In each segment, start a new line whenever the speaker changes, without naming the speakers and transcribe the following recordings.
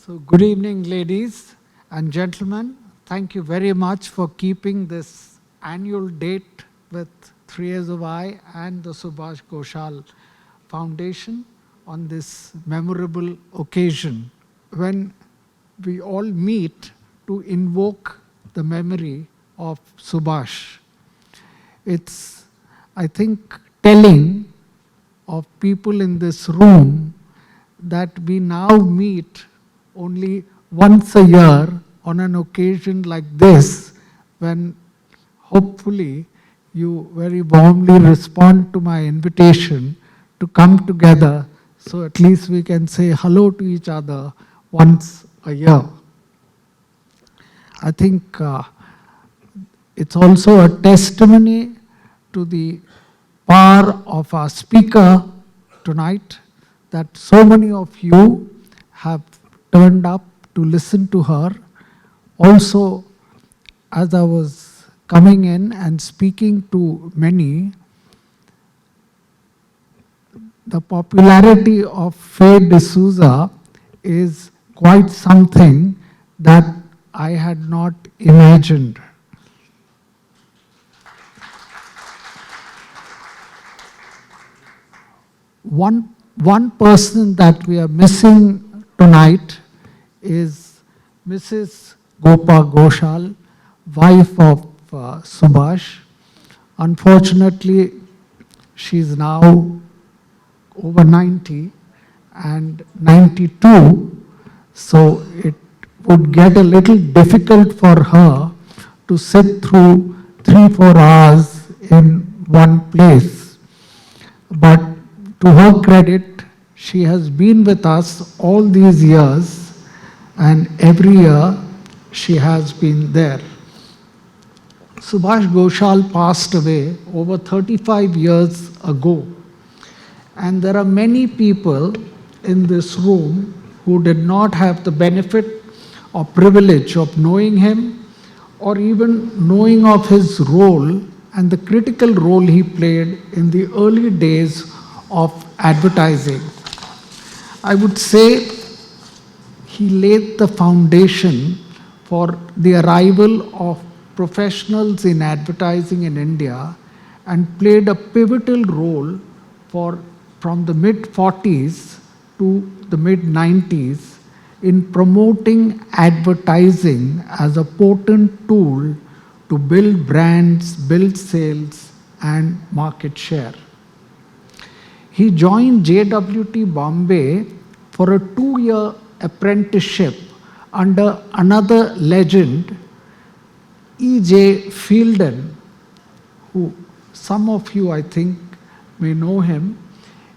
So, good evening, ladies and gentlemen. Thank you very much for keeping this annual date with 3AAI and the Subhas Ghosal Foundation on this memorable occasion when we all meet to invoke the memory of Subhash. It's, I think, telling of people in this room that we now meet only once a year on an occasion like this, when hopefully you very warmly respond to my invitation to come together, so at least we can say hello to each other once a year. I think it's also a testimony to the power of our speaker tonight, that so many of you have turned up to listen to her. Also, as I was coming in and speaking to many, the popularity of Faye D'Souza is quite something that I had not imagined. One person that we are missing tonight is Mrs. Gopa Ghosal, wife of Subhash. Unfortunately, she's now over 90 and 92, so it would get a little difficult for her to sit through 3-4 hours in one place. But to her credit, she has been with us all these years, and every year she has been there. Subhash Ghosal passed away over 35 years ago, and there are many people in this room who did not have the benefit or privilege of knowing him, or even knowing of his role and the critical role he played in the early days of advertising. I would say he laid the foundation for the arrival of professionals in advertising in India and played a pivotal role from the mid-40s to the mid-90s in promoting advertising as a potent tool to build brands, build sales, and market share. He joined JWT Bombay for a 2-year apprenticeship under another legend, E.J. Fielden, who some of you, I think, may know him,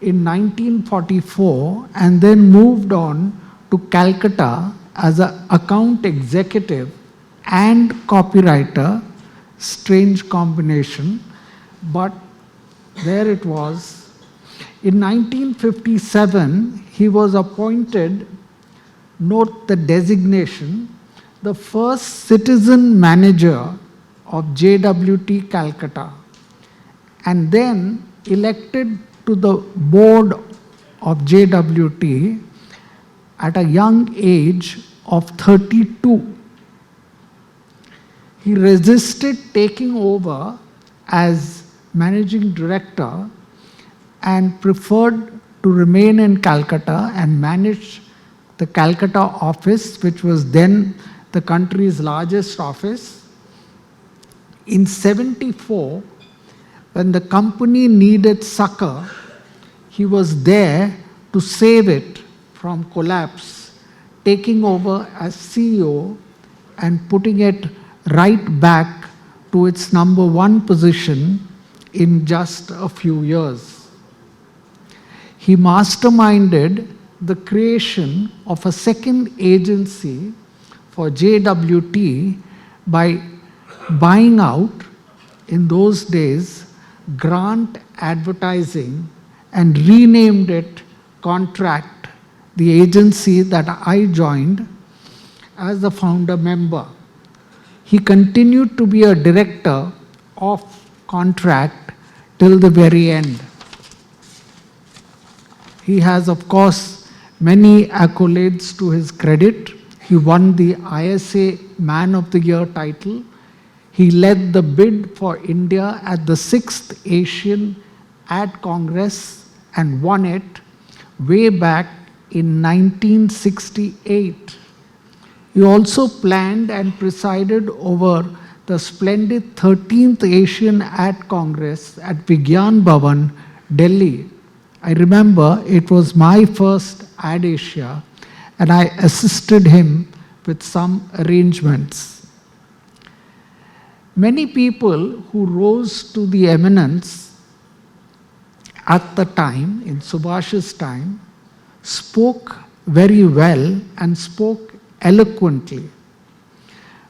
in 1944, and then moved on to Calcutta as an account executive and copywriter. Strange combination, but there it was. In 1957, he was appointed, note the designation, the first citizen manager of JWT Calcutta, and then elected to the board of JWT at a young age of 32. He resisted taking over as managing director and preferred to remain in Calcutta and manage the Calcutta office, which was then the country's largest office. In 74, when the company needed succor, he was there to save it from collapse, taking over as CEO and putting it right back to its number one position in just a few years. He masterminded the creation of a second agency for JWT by buying out, in those days, Grant Advertising, and renamed it Contract, the agency that I joined as a founder member. He continued to be a director of Contract till the very end. He has, of course, Many accolades to his credit. He won the ISA Man of the Year title. He led the bid for India at the 6th Asian Ad Congress and won it way back in 1968. He also planned and presided over the splendid 13th Asian Ad Congress at Vigyan Bhavan, Delhi. I remember it was my first Ad Asia, and I assisted him with some arrangements. Many people who rose to the eminence at the time, in Subhash's time, spoke very well and spoke eloquently.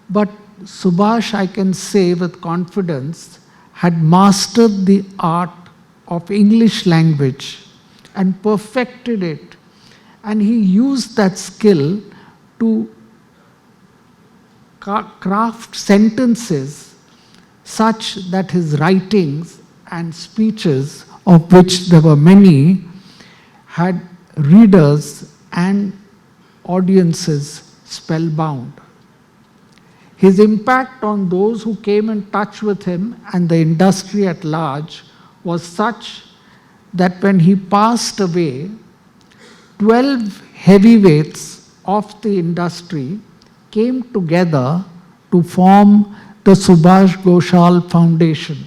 But Subhash, I can say with confidence, had mastered the art of English language and perfected it. And he used that skill to craft sentences such that his writings and speeches, of which there were many, had readers and audiences spellbound. His impact on those who came in touch with him and the industry at large was such that when he passed away, 12 heavyweights of the industry came together to form the Subhas Ghosal Foundation.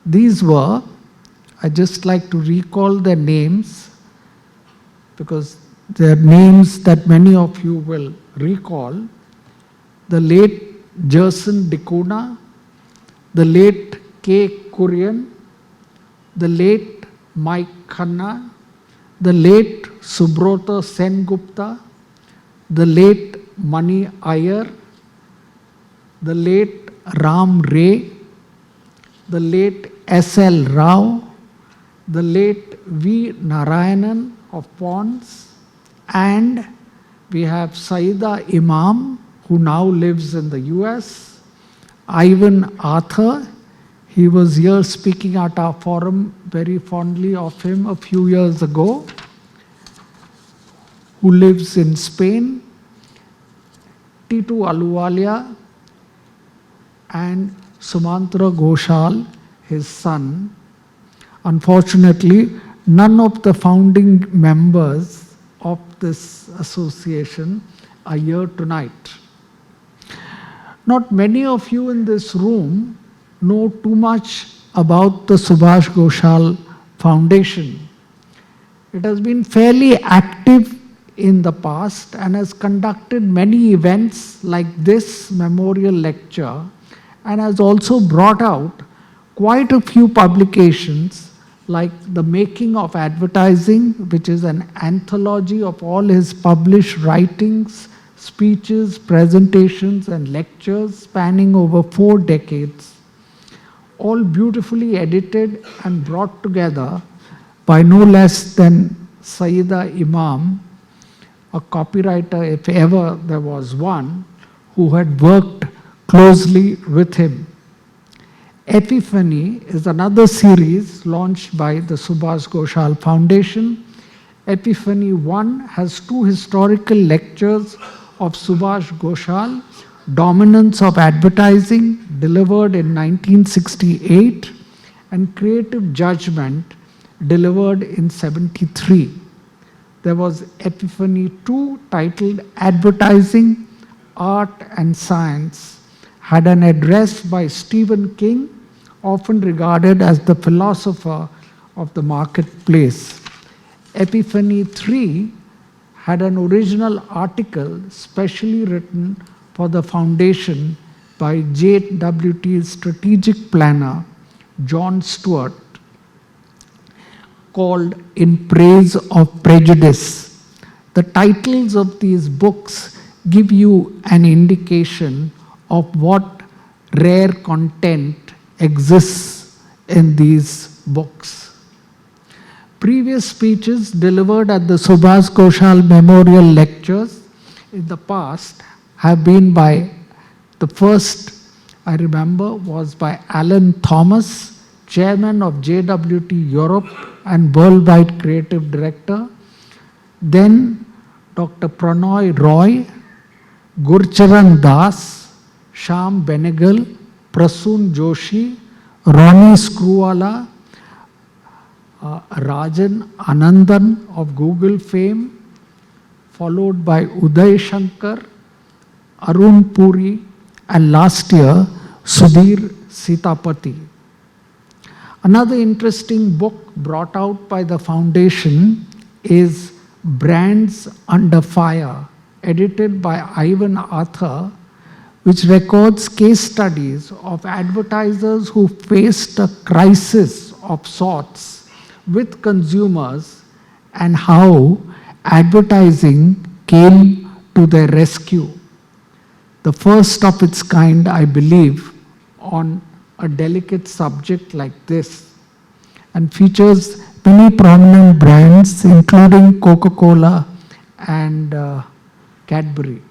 These were, I just like to recall their names because they are names that many of you will recall. The late Gerson Dikuna, the late K. Kurian, the late Mike Khanna, the late Subrata Sengupta, the late Mani Iyer, the late Ram Ray, the late S.L. Rao, the late V. Narayanan of Ponds, and we have Saida Imam, who now lives in the US, Ivan Arthur. He was here speaking at our forum, very fondly of him a few years ago, who lives in Spain, Titu Aluwalia, and Sumantra Ghoshal, his son. Unfortunately, none of the founding members of this association are here tonight. Not many of you in this room know too much about the Subhas Ghosal Foundation. It has been fairly active in the past and has conducted many events like this memorial lecture and has also brought out quite a few publications like The Making of Advertising, which is an anthology of all his published writings, speeches, presentations, and lectures spanning over 4 decades, all beautifully edited and brought together by no less than Saida Imam, a copywriter, if ever there was one, who had worked closely with him. Epiphany is another series launched by the Subhas Ghosal Foundation. Epiphany 1 has 2 historical lectures of Subhas Ghosal, Dominance of Advertising, delivered in 1968, and Creative Judgment, delivered in 73. There was Epiphany 2 titled Advertising, Art and Science, had an address by Stephen King, often regarded as the philosopher of the marketplace. Epiphany 3 had an original article specially written for the foundation by JWT's strategic planner, John Stewart, called In Praise of Prejudice. The titles of these books give you an indication of what rare content exists in these books. Previous speeches delivered at the Subhas Ghosal Memorial Lectures in the past have been by, the first I remember was by Alan Thomas, chairman of JWT Europe and worldwide creative director. Then Dr. Pranoy Roy, Gurcharan Das, Shyam Benegal, Prasoon Joshi, Ronnie Screwala, Rajan Anandan of Google fame, followed by Uday Shankar, Arun Puri, and last year, Sudhir Sitapati. Another interesting book brought out by the foundation is Brands Under Fire, edited by Ivan Arthur, which records case studies of advertisers who faced a crisis of sorts with consumers and how advertising came to their rescue. The first of its kind, I believe, on a delicate subject like this, and features many prominent brands including Coca-Cola and Cadbury.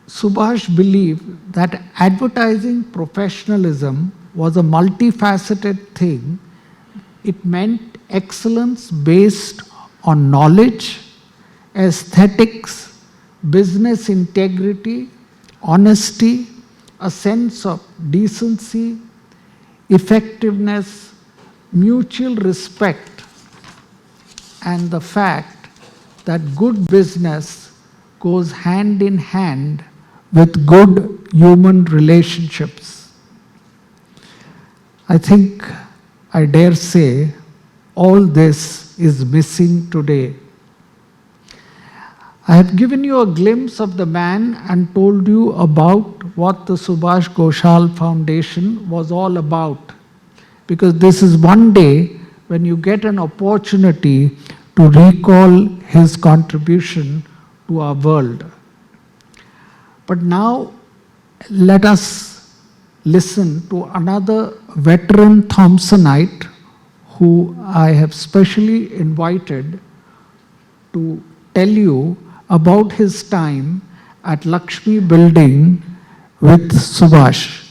Subhash believed that advertising professionalism was a multifaceted thing. It meant excellence based on knowledge, aesthetics, business integrity, honesty, a sense of decency, effectiveness, mutual respect, and the fact that good business goes hand in hand with good human relationships. I think I dare say all this is missing today. I have given you a glimpse of the man and told you about what the Subhas Ghosal Foundation was all about, because this is one day when you get an opportunity to recall his contribution to our world. But now let us listen to another veteran Thompsonite who I have specially invited to tell you about his time at Lakshmi Building with Subhash.